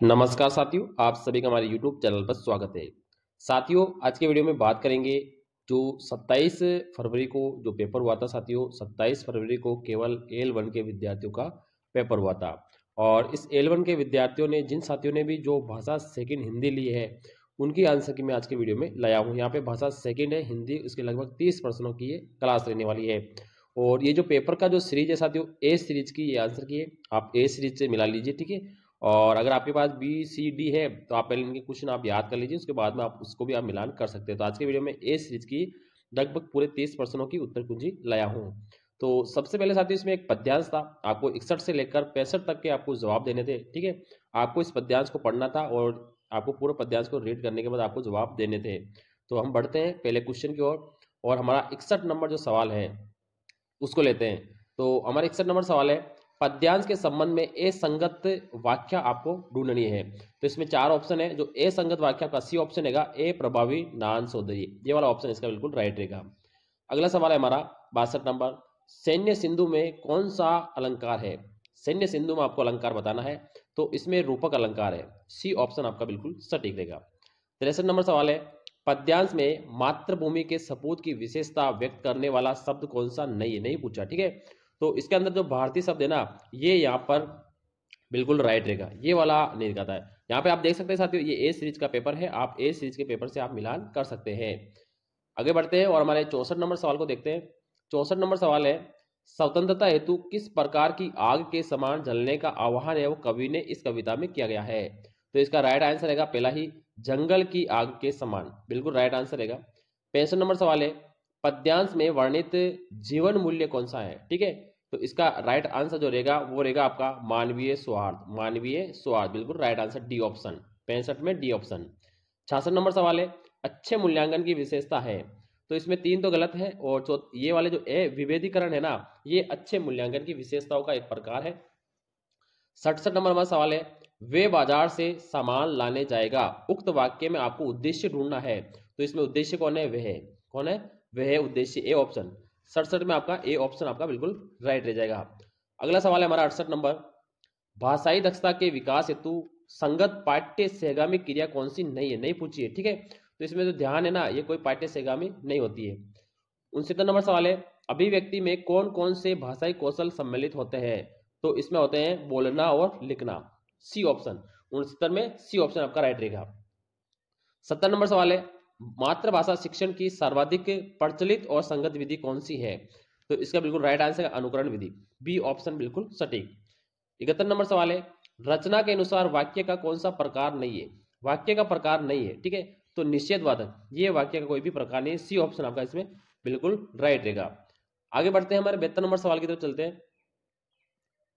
नमस्कार साथियों, आप सभी का हमारे YouTube चैनल पर स्वागत है। साथियों, आज के वीडियो में बात करेंगे जो 27 फरवरी को जो पेपर हुआ था। साथियों, 27 फरवरी को केवल L1 के विद्यार्थियों का पेपर हुआ था और इस L1 के विद्यार्थियों ने, जिन साथियों ने भी जो भाषा सेकंड हिंदी ली है, उनकी आंसर की मैं आज के वीडियो में लाया हूँ। यहाँ पे भाषा सेकंड है हिंदी, उसके लगभग 30 प्रश्नों की ये क्लास रहने वाली है। और ये जो पेपर का जो सीरीज है साथियों, ए सीरीज की ये आंसर की है, आप ए सीरीज से मिला लीजिए, ठीक है। और अगर आपके पास बी सी डी है तो आप पहले इनके क्वेश्चन आप याद कर लीजिए, उसके बाद में आप उसको भी आप मिलान कर सकते हैं। तो आज के वीडियो में ए सीरीज की लगभग पूरे 30 प्रश्नों की उत्तर कुंजी लाया हूँ। तो सबसे पहले साथियों इसमें एक पद्यांश था, आपको 61 से लेकर 65 तक के आपको जवाब देने थे, ठीक है। आपको इस पद्यांश को पढ़ना था और आपको पूरे पद्यांश को रीड करने के बाद आपको जवाब देने थे। तो हम बढ़ते हैं पहले क्वेश्चन की ओर और हमारा 61 नंबर जो सवाल है उसको लेते हैं। तो हमारा 61 नंबर सवाल है, पद्यांश के संबंध में ए संगत वाक्य आपको ढूंढनी है। तो इसमें चार ऑप्शन है। जो ए संगत वाक्य का सी ऑप्शन है ए प्रभावी नान सौंदर्य, ये वाला ऑप्शन इसका बिल्कुल राइट रहेगा। अगला सवाल है हमारा 62 नंबर, सैन्य सिंधु में कौन सा अलंकार है। सैन्य सिंधु में आपको अलंकार बताना है, तो इसमें रूपक अलंकार है, सी ऑप्शन आपका बिल्कुल सटीक रहेगा। 63 नंबर सवाल है, पद्यांश में मातृभूमि के सपूत की विशेषता व्यक्त करने वाला शब्द कौन सा नहीं है, नहीं पूछा, ठीक है। तो इसके अंदर जो भारतीय शब्द है ना, ये यहाँ पर बिल्कुल राइट रहेगा, ये वाला नहीं दिखाता है। यहाँ पे आप देख सकते हैं साथियों, ये ए सीरीज का पेपर है, आप ए सीरीज के पेपर से आप मिलान कर सकते हैं। आगे बढ़ते हैं और हमारे 64 नंबर सवाल को देखते हैं। 64 नंबर सवाल है, स्वतंत्रता हेतु किस प्रकार की आग के समान जलने का आह्वान है वो कवि ने इस कविता में किया गया है। तो इसका राइट आंसर रहेगा पहला ही, जंगल की आग के समान, बिल्कुल राइट आंसर रहेगा। 65 नंबर सवाल है, पद्यांश में वर्णित जीवन मूल्य कौन सा है, ठीक है। तो इसका राइट आंसर जो रहेगा वो रहेगा आपका मानवीय सौहार्द, मानवीय सौहार्द, बिल्कुल राइट आंसर डी ऑप्शन, 65 में डी ऑप्शन। 66 नंबर सवाल है, अच्छे मूल्यांकन की विशेषता है। तो इसमें तीन तो गलत है और ये वाले जो ए विभेदीकरण है ना, ये अच्छे मूल्यांकन की विशेषताओं का एक प्रकार है। 67 नंबर हमारा सवाल है, वे बाजार से सामान लाने जाएगा, उक्त वाक्य में आपको उद्देश्य ढूंढना है। तो इसमें उद्देश्य कौन है, वह है, कौन है, वह है उद्देश्य, ए ऑप्शन। 67 में आपका ए ऑप्शन आपका बिल्कुल राइट रह जाएगा। अगला सवाल है हमारा 68 नंबर, भाषाई दक्षता के विकास हेतु संगत पाठ्य सहगामी क्रिया कौन सी नहीं है, नहीं पूछी है, ठीक है। तो इसमें जो ध्यान है ना, ये कोई पाठ्य सहगामी नहीं होती है। 69 नंबर सवाल है, अभिव्यक्ति में कौन कौन से भाषाई कौशल सम्मिलित होते हैं। तो इसमें होते हैं बोलना और लिखना, सी ऑप्शन। 69 में सी ऑप्शन आपका राइट रहेगा। 70 नंबर सवाल है, मातृभाषा शिक्षण की सर्वाधिक प्रचलित और संगत विधि कौन सी है। तो इसका बिल्कुल राइट आंसर अनुकरण विधि, बी ऑप्शन बिल्कुल सटीक। 71 नंबर सवाल है, रचना के अनुसार वाक्य का कौन सा प्रकार नहीं है, वाक्य का प्रकार नहीं है, ठीक है। तो निषेधवादक, ये वाक्य का कोई भी प्रकार नहीं है, सी ऑप्शन आपका इसमें बिल्कुल राइट रहेगा। आगे बढ़ते हैं, हमारे 72 नंबर सवाल की तरफ चलते हैं।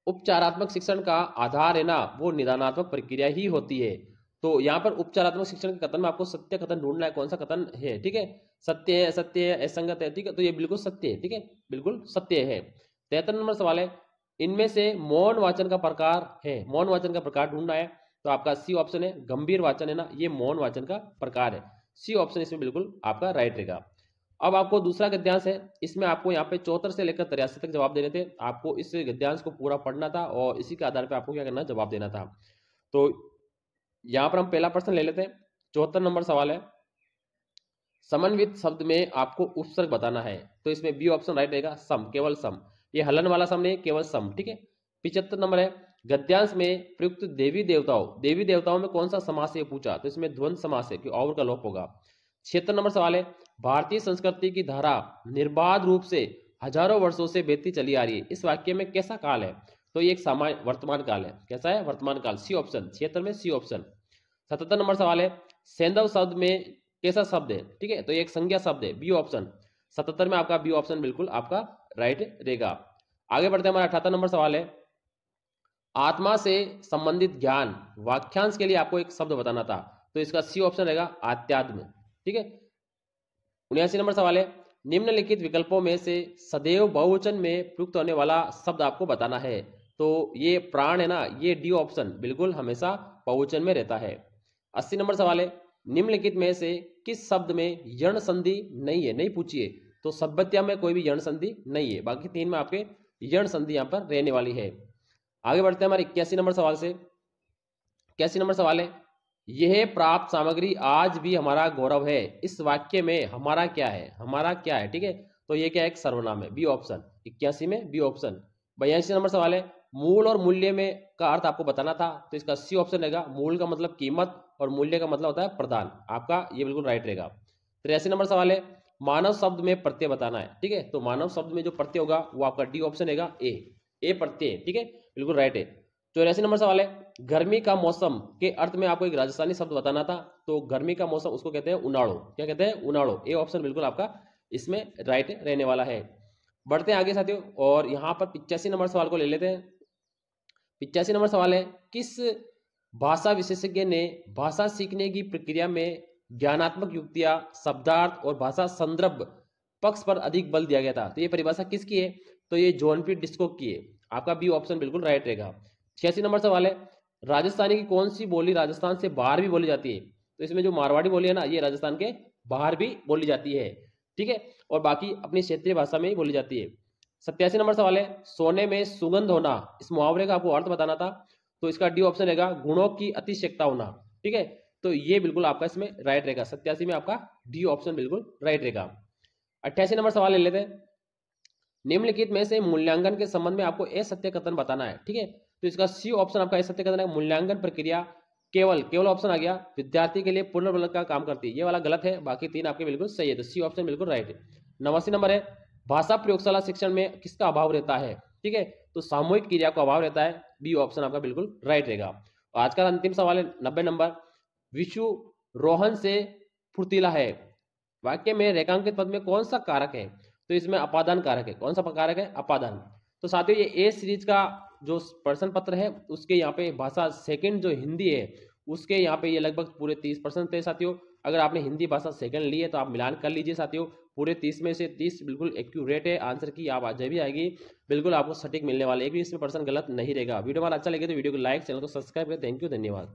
उपचारात्मक शिक्षण का आधार है ना, वो निदानात्मक प्रक्रिया ही होती है। तो यहाँ पर उपचारात्मक शिक्षण के कथन में आपको सत्य कथन ढूंढना है, कौन सा कथन है, ठीक है। सत्य है, असत्य है, असंगत है, ठीक है। तो ये बिल्कुल सत्य है, ठीक है, बिल्कुल सत्य है। 73 नंबर सवाल है, इनमें से मौन वाचन का प्रकार है, मौन वाचन का प्रकार ढूंढना है। तो आपका सी ऑप्शन है, गंभीर वाचन है ना, ये मौन वाचन का प्रकार है, सी ऑप्शन इसमें बिल्कुल आपका राइट रहेगा। अब आपको दूसरा गद्यांश है, इसमें आपको यहाँ पे 74 से लेकर 83 तक जवाब देने थे। आपको इस गद्यांश को पूरा पढ़ना था और इसी के आधार पे आपको क्या करना, जवाब देना था। तो यहाँ पर हम पहला प्रश्न ले लेते हैं। 74 नंबर सवाल है, समन्वित शब्द में आपको उपसर्ग बताना है। तो इसमें बी ऑप्शन राइट रहेगा, सम, केवल सम, ये हलन वाला सम नहीं, केवल सम, ठीक है। 75 नंबर है, गद्यांश में प्रयुक्त देवी देवताओं, देवी देवताओं में कौन सा समास है पूछा। तो इसमें द्वंद समास है कि और का लोप होगा। 76 नंबर सवाल है, भारतीय संस्कृति की धारा निर्बाध रूप से हजारों वर्षों से बहती चली आ रही है, इस वाक्य में कैसा काल है। तो ये एक सामान्य वर्तमान काल है, कैसा है, वर्तमान काल, सी ऑप्शन, 76 में सी ऑप्शन। 77 नंबर सवाल है, सैंधव शब्द में कैसा शब्द है, ठीक है। तो ये एक संज्ञा शब्द है, बी ऑप्शन। 77 में आपका बी ऑप्शन बिल्कुल आपका राइट रहेगा। आगे बढ़ते हैं, हमारा 78 नंबर सवाल है, आत्मा से संबंधित ज्ञान वाक्यांश के लिए आपको एक शब्द बताना था। तो इसका सी ऑप्शन रहेगा आत्यात्म, ठीक है। 79 नंबर सवाल है, निम्नलिखित विकल्पों में से सदैव बहुवचन में प्रयुक्त होने वाला शब्द आपको बताना है। तो ये प्राण है ना, ये डी ऑप्शन बिल्कुल हमेशा बहुवचन में रहता है। 80 नंबर सवाल है, निम्नलिखित में से किस शब्द में यण संधि नहीं है, नहीं पूछिए। तो सभ्यता में कोई भी यण संधि नहीं है, बाकी तीन में आपके यण संधि यहाँ पर रहने वाली है। आगे बढ़ते हैं हमारे 81 नंबर सवाल से, 81 नंबर सवाल है, यह प्राप्त सामग्री आज भी हमारा गौरव है, इस वाक्य में हमारा क्या है, हमारा क्या है, ठीक है। तो ये क्या है, एक सर्वनाम है, बी ऑप्शन। 81 में बी ऑप्शन। 82 नंबर सवाल है, मूल और मूल्य में का अर्थ आपको बताना था, तो इसका सी ऑप्शन रहेगा। मूल का मतलब कीमत और मूल्य का मतलब होता है प्रदान, आपका ये बिल्कुल राइट रहेगा। 83 नंबर सवाल है, मानव शब्द में प्रत्यय बताना है, ठीक है। तो मानव शब्द में जो प्रत्यय होगा वो आपका डी ऑप्शन रहेगा, ए प्रत्यय, ठीक है, बिल्कुल राइट है। 84 नंबर सवाल है, गर्मी का मौसम के अर्थ में आपको एक राजस्थानी शब्द बताना था, तो गर्मी का मौसम उसको कहते हैं उनाड़ो, क्या कहते हैं, उनाड़ो। ए ऑप्शन बिल्कुल आपका इसमें राइट रहने वाला है। बढ़ते हैं आगे साथियों, और यहाँ पर 85 नंबर सवाल को ले लेते हैं। 85 नंबर सवाल है, किस भाषा विशेषज्ञ ने भाषा सीखने की प्रक्रिया में ज्ञानात्मक युक्तियां, शब्दार्थ और भाषा संदर्भ पक्ष पर अधिक बल दिया गया था? तो ये परिभाषा किसकी है? तो ये जॉन पी डिस्कोक की है, आपका बी ऑप्शन बिल्कुल राइट रहेगा। 86 नंबर सवाल है, राजस्थानी की कौन सी बोली राजस्थान से बाहर भी बोली जाती है? तो इसमें जो मारवाड़ी बोली है ना, ये राजस्थान के बाहर भी बोली जाती है, ठीक है, और बाकी अपनी क्षेत्रीय भाषा में ही बोली जाती है। 87 नंबर सवाल है, सोने में सुगंध होना, इस मुहावरे का आपको अर्थ बताना था, तो इसका डी ऑप्शन रहेगा, गुणों की अतिशयता होना, ठीक है। तो ये बिल्कुल आपका इसमें राइट रहेगा, 87 में आपका डी ऑप्शन बिल्कुल राइट रहेगा। 88 नंबर सवाल ले लेते हैं, निम्नलिखित में से मूल्यांकन के संबंध में आपको असत्य कथन बताना है, ठीक है। तो इसका सी ऑप्शन आपका असत्य कथन है, मूल्यांकन प्रक्रिया केवल ऑप्शन आ गया, विद्यार्थी के लिए पुनर्बल का काम करती है, ये वाला गलत है, बाकी तीन आपके बिल्कुल सही है, तो सी ऑप्शन बिल्कुल राइट है। 89 नंबर है, भाषा प्रयोगशाला शिक्षण में किसका अभाव रहता है? ठीक है, तो सामूहिक क्रिया का अभाव रहता है, बी ऑप्शन आपका बिल्कुल राइट रहेगा। आज का अंतिम सवाल है 90 नंबर, विशु रोहन से फुर्तीला है, वाक्य में रेखांकित पद में कौन सा कारक है? तो इसमें अपादान कारक है, कौन सा कारक है? अपादान। तो साथियों ये ए सीरीज का जो प्रश्न पत्र है उसके यहाँ पे भाषा सेकंड जो हिंदी है उसके यहाँ पे ये लगभग पूरे 30% थे साथियों। अगर आपने हिंदी भाषा सेकंड ली है तो आप मिलान कर लीजिए साथियों, पूरे 30 में से 30 बिल्कुल एक्यूरेट है आंसर की, आप आज भी आएगी, बिल्कुल आपको सटीक मिलने वाला है, एक भी इसमें पर्सन गलत नहीं रहेगा। वीडियो हमारा अच्छा लगे तो वीडियो को लाइक, चैनल को सब्सक्राइब करें। थैंक यू, धन्यवाद।